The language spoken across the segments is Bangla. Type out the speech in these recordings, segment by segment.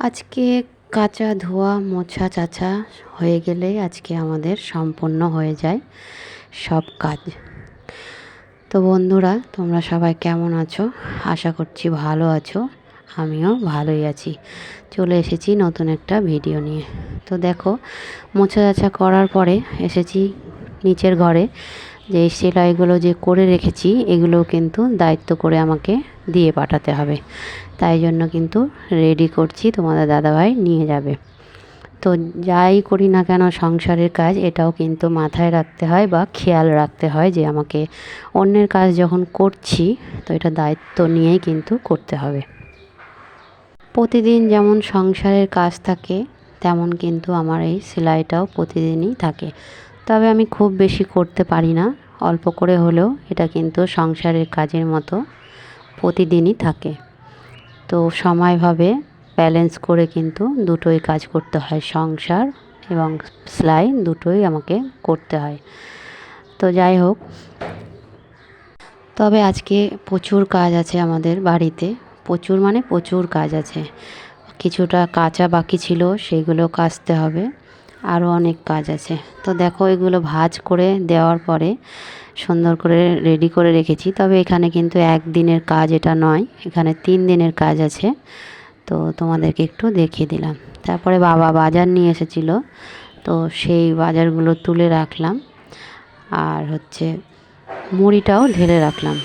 আজকে কাচা ধোয়া মোছা চাচা হয়ে গেলেই আজকে আমাদের সম্পূর্ণ হয়ে যায় সব কাজ। তো বন্ধুরা, তোমরা সবাই কেমন আছো? আশা করছি ভালো আছো। আমিও ভালোই আছি। চলে এসেছি নতুন একটা ভিডিও নিয়ে। তো দেখো, মোছা চাচা করার পরে এসেছি নিচের ঘরে। যে সেলাইগুলো যে করে রেখেছি এগুলো কিন্তু দায়িত্ব করে আমাকে দিয়ে পাঠাতে হবে। তাই জন্য কিন্তু রেডি করছি, তোমাদের দাদাভাই নিয়ে যাবে। তো যাই করি না কেন সংসারের কাজ এটাও কিন্তু মাথায় রাখতে হয় বা খেয়াল রাখতে হয় যে আমাকে অন্যের কাজ যখন করছি তো এটা দায়িত্ব নিয়েই কিন্তু করতে হবে। প্রতিদিন যেমন সংসারের কাজ থাকে তেমন কিন্তু আমার এই সেলাইটাও প্রতিদিনই থাকে। তবে আমি খুব বেশি করতে পারি না, অল্প করে হলেও এটা কিন্তু সংসারের কাজের মতো প্রতিদিনই থাকে। তো সময়ভাবে ব্যালেন্স করে কিন্তু দুটোই কাজ করতে হয়, সংসার এবং সেলাই দুটোই আমাকে করতে হয়। তো যাই হোক, তবে আজকে প্রচুর কাজ আছে আমাদের বাড়িতে। প্রচুর মানে প্রচুর কাজ আছে। কিছুটা কাঁচা বাকি ছিল, সেগুলো কাচতে হবে। আরও অনেক কাজ আছে। তো দেখো, এগুলো ভাঁজ করে দেওয়ার পরে সুন্দর করে রেডি করে রেখেছি। তবে এখানে কিন্তু একদিনের কাজ এটা নয়, এখানে 3 দিনের কাজ আছে। তো তোমাদেরকে একটু দেখিয়ে দিলাম। তারপরে বাবা বাজার নিয়ে এসেছিলো, তো সেই বাজারগুলো তুলে রাখলাম। আর মুড়িটাও ঢেলে রাখলাম।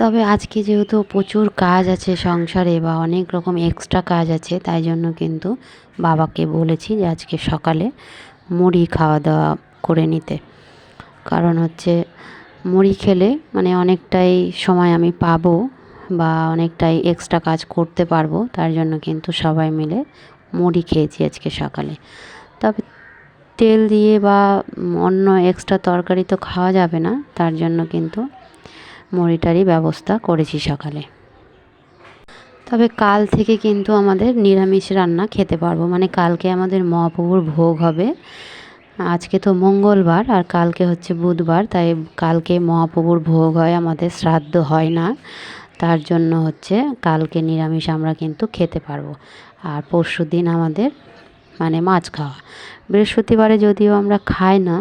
তবে আজকে যেহেতু প্রচুর কাজ আছে সংসারে বা অনেক রকম এক্সট্রা কাজ আছে, তাই জন্য কিন্তু বাবাকে বলেছি যে আজকে সকালে মুড়ি খাওয়া দাওয়া করে নিতে। কারণ মুড়ি খেলে মানে অনেকটাই সময় আমি পাবো বা অনেকটাই এক্সট্রা কাজ করতে পারবো। তার জন্য কিন্তু সবাই মিলে মুড়ি খেয়েছি আজকে সকালে। তবে তেল দিয়ে বা অন্য এক্সট্রা তরকারি তো খাওয়া যাবে না, তার জন্য কিন্তু মুড়িটারই ব্যবস্থা করেছি সকালে। তবে কাল থেকে কিন্তু আমাদের নিরামিষ রান্না খেতে পারবো, মানে কালকে আমাদের মহাপ্রভুর ভোগ হবে। আজকে তো মঙ্গলবার আর কালকে বুধবার, তাই কালকে মহাপ্রভুর ভোগ হয়, আমাদের শ্রাদ্ধ হয় না। তার জন্য কালকে নিরামিষ আমরা কিন্তু খেতে পারবো। আর পরশুদিন আমাদের মানে মাছ খাওয়া। বৃহস্পতিবারে যদিও আমরা খাই না,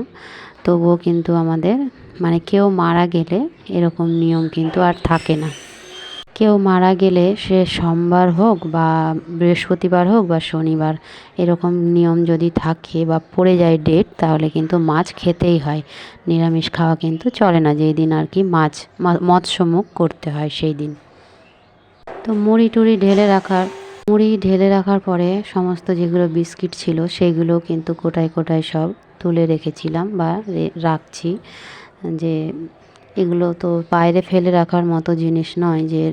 তবুও কিন্তু আমাদের মানে কেউ মারা গেলে এরকম নিয়ম কিন্তু আর থাকে না। কেউ মারা গেলে সে সোমবার হোক বা বৃহস্পতিবার হোক বা শনিবার, এরকম নিয়ম যদি থাকে বা পড়ে যায় ডেট, তাহলে কিন্তু মাছ খেতেই হয়। নিরামিষ খাওয়া কিন্তু চলে না, যেই দিন আর কি মৎস্যমুখ করতে হয় সেই দিন। তো মুড়ি ঢেলে রাখার পরে সমস্ত যেগুলো বিস্কিট ছিল সেগুলো কিন্তু কোটায় কোটায় সব তুলে রেখেছিলাম বা রাখছি। যে এগুলো তো বাইরে ফেলে রাখার মতো জিনিস নয় যে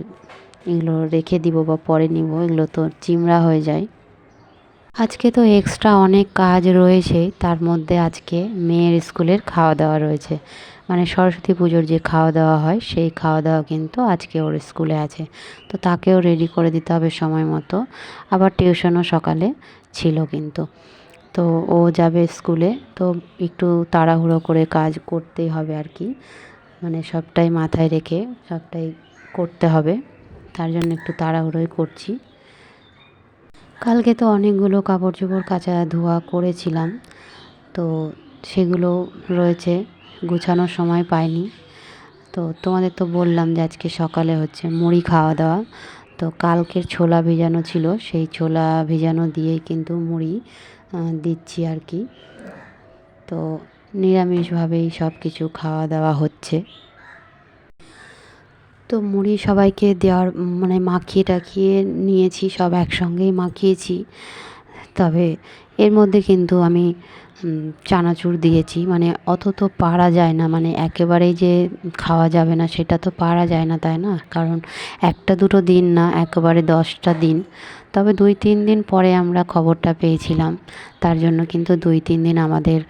এগুলো রেখে দিব বা পরে নিব, এগুলো তো চিমড়া হয়ে যায়। আজকে তো এক্সট্রা অনেক কাজ রয়েছে, তার মধ্যে আজকে মেয়ের স্কুলের খাওয়া দাওয়া রয়েছে। মানে সরস্বতী পুজোর যে খাওয়া দাওয়া হয় সেই খাওয়া দাওয়া কিন্তু আজকে ওর স্কুলে আছে। তো তাকেও রেডি করে দিতে হবে সময় মতো। আবার টিউশনও সকালে ছিল কিন্তু। তো ও যাবে স্কুলে, তো একটু তাড়াহুড়ো করে কাজ করতেই হবে আর কি। মানে সবটাই মাথায় রেখে সবটাই করতে হবে, তার জন্য একটু তাড়াহুড়োই করছি। কালকে তো অনেকগুলো কাপড় চোপড় কাচা ধোয়া করেছিলাম, তো সেগুলো রয়েছে, গুছানোর সময় পাইনি। তো তোমাদের তো বললাম যে আজকে সকালে মুড়ি খাওয়া দাওয়া। তো কালকের ছোলা ভিজানো ছিল, সেই ছোলা ভিজানো দিয়েই কিন্তু মুড়ি দিচ্ছি আর কি। তো নিরামিষভাবেই সব কিছু খাওয়া দাওয়া হচ্ছে। তো মুড়ি সবাইকে দেওয়ার মানে মাখিয়ে টাখিয়ে নিয়েছি, সব একসঙ্গেই মাখিয়েছি। তবে এর মধ্যে কিন্তু আমি চানাচুর দিয়েছি, মানে অত তো পারা যায় না, মানে একেবারেই যে খাওয়া যাবে না সেটা তো পারা যায় না, তাই না? কারণ একটা দুটো দিন না, একেবারে 10টা দিন। তবে 2-3 দিন পরে আমরা খবরটা পেয়েছিলাম, তার জন্য কিন্তু 2-3 দিন আমাদের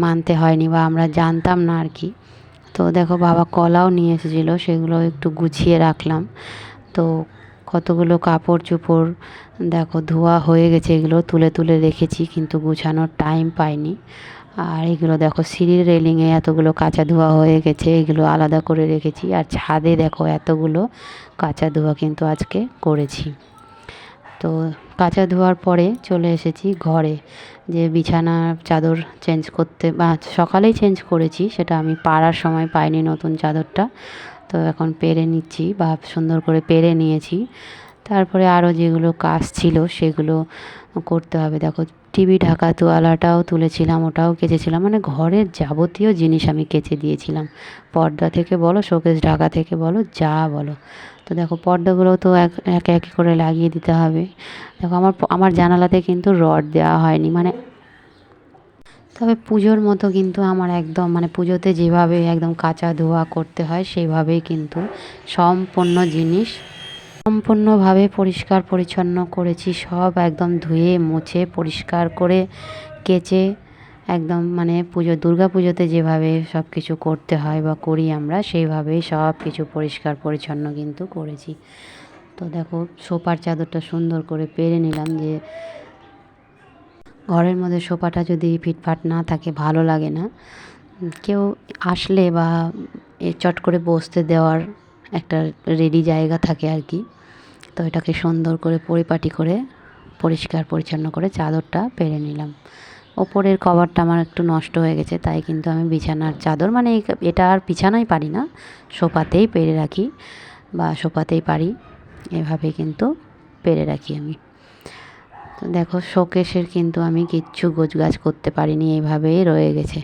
মানতে হয়নি বা আমরা জানতাম না আর কি। তো দেখো, বাবা কলাও নিয়ে এসেছিলো, সেগুলো একটু গুছিয়ে রাখলাম। তো কতগুলো কাপড় চোপড় দেখো ধোয়া হয়ে গেছে, এগুলো তুলে তুলে রেখেছি কিন্তু গুছানোর টাইম পাইনি। আর এগুলো দেখো, সিঁড়ির রেলিংয়ে এতগুলো কাঁচা ধোয়া হয়ে গেছে, এগুলো আলাদা করে রেখেছি। আর ছাদে দেখো এতগুলো কাঁচা ধোয়া কিন্তু আজকে করেছি। তো তো কাচা ধোয়ার পরে চলে এসেছি ঘরে, যে বিছানার চাদর চেঞ্জ করতে, বা সকালেই চেঞ্জ করেছি, সেটা আমি পাড়ার সময় পাইনি নতুন চাদরটা। তো এখন পেরে নিচ্ছি, বা সুন্দর করে পেরে নিয়েছি। তারপরে আরও যেগুলো কাজ ছিল সেগুলো করতে হবে। দেখো, টিভি ঢাকা তোয়ালাটাও তুলেছিলাম, ওটাও কেচেছিলাম, মানে ঘরের যাবতীয় জিনিস আমি কেচে দিয়েছিলাম। পর্দা থেকে বলো, শোকেস ঢাকা থেকে বলো, যা বলো। তো দেখো, পর্দাগুলো তো একে একে করে লাগিয়ে দিতে হবে। দেখো, আমার জানালাতে কিন্তু রড দেওয়া হয়নি, মানে তবে পুজোর মতো কিন্তু আমার একদম, মানে পুজোতে যেভাবে একদম কাচা ধোয়া করতে হয় সেইভাবেই কিন্তু সম্পূর্ণ জিনিস সম্পূর্ণভাবে পরিষ্কার পরিচ্ছন্ন করেছি। সব একদম ধুয়ে মুছে পরিষ্কার করে কেচে একদম, মানে দুর্গা পুজোতে যেভাবে সব কিছু করতে হয় বা করি আমরা, সেইভাবেই সব কিছু পরিষ্কার পরিচ্ছন্ন কিন্তু করেছি। তো দেখো, সোফার চাদরটা সুন্দর করে পেরে নিলাম, যে ঘরের মধ্যে সোফাটা যদি ফিটফাট না থাকে ভালো লাগে না। কেউ আসলে বা চট করে বসতে দেওয়ার একটা রেডি জায়গা থাকে আর কি। তো এটাকে সুন্দর করে পরিপাটি করে পরিষ্কার পরিচ্ছন্ন করে চাদরটা পেরে নিলাম। ওপরের কভারটা আমার একটু নষ্ট হয়ে গেছে, তাই কিন্তু আমি বিছানার চাদর, মানে এটা আর বিছানায় পারি না, সোফাতেই পেরে রাখি, বা সোফাতেই পারি, এভাবে কিন্তু পেরে রাখি আমি। তো দেখো, শোকেসের কিন্তু আমি কিচ্ছু গোছগাছ করতে পারিনি, এইভাবেই রয়ে গেছে।